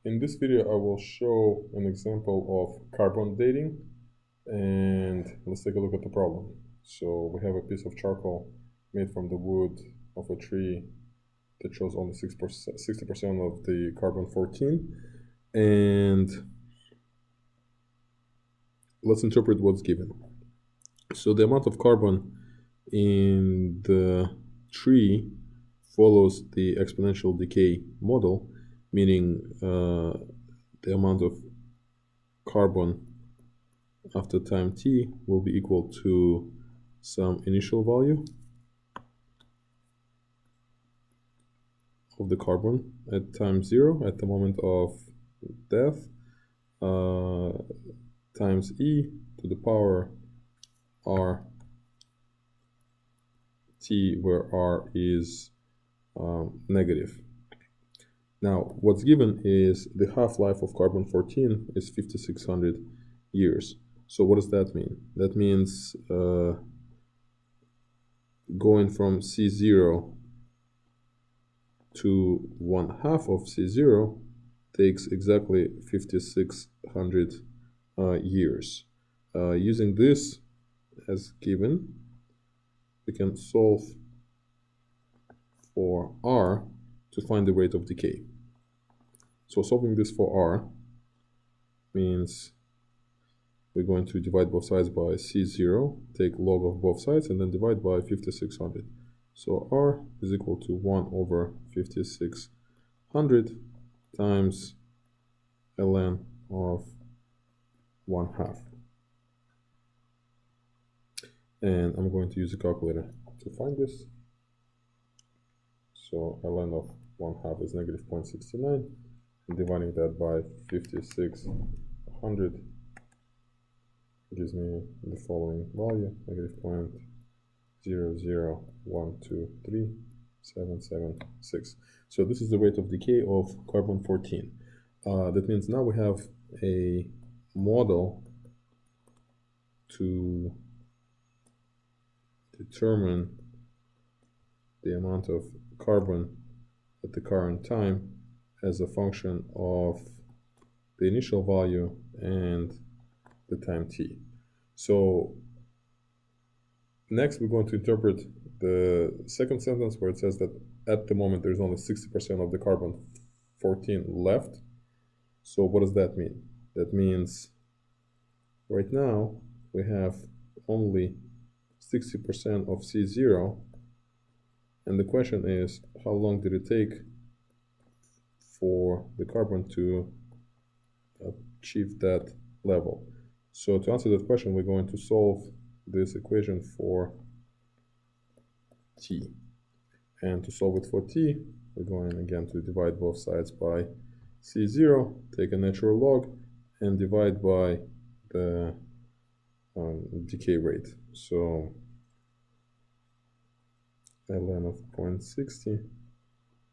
In this video, I will show an example of carbon dating, and let's take a look at the problem. So we have a piece of charcoal made from the wood of a tree that shows only 60% of the carbon-14, and let's interpret what's given. So the amount of carbon in the tree follows the exponential decay model, meaning the amount of carbon after time t will be equal to some initial value of the carbon at time 0 at the moment of death times e to the power r t, where r is negative. Now, what's given is the half-life of carbon-14 is 5600 years. So what does that mean? That means going from C0 to 1/2 of C0 takes exactly 5600 years. Using this as given, we can solve for r to find the rate of decay. So solving this for r means we're going to divide both sides by C0, take log of both sides, and then divide by 5600. So r is equal to 1 over 5600 times ln of 1/2. And I'm going to use a calculator to find this. So ln of 1/2 is negative 0.69. And dividing that by 5600 gives me the following value, negative 0.001237776. So this is the rate of decay of carbon-14. That means now we have a model to determine the amount of carbon at the current time as a function of the initial value and the time t. So next we're going to interpret the second sentence where it says that at the moment there's only 60% of the carbon-14 left. So what does that mean? That means right now we have only 60% of C0, and the question is, how long did it take for the carbon to achieve that level? So to answer that question, we're going to solve this equation for t. And to solve it for t, we're going again to divide both sides by C0, take a natural log, and divide by the decay rate. So ln of 0.60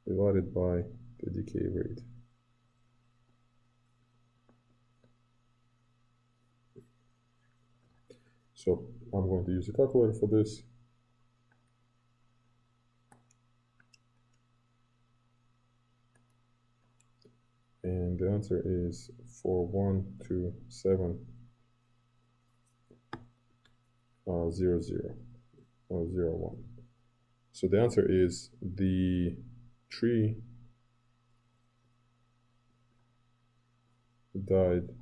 divided by the decay rate. So I'm going to use a calculator for this. And the answer is 41270001. So the answer is the tree died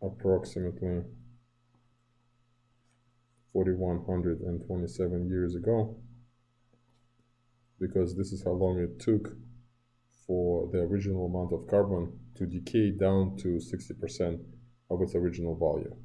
approximately 4127 years ago, because this is how long it took for the original amount of carbon to decay down to 60% of its original value.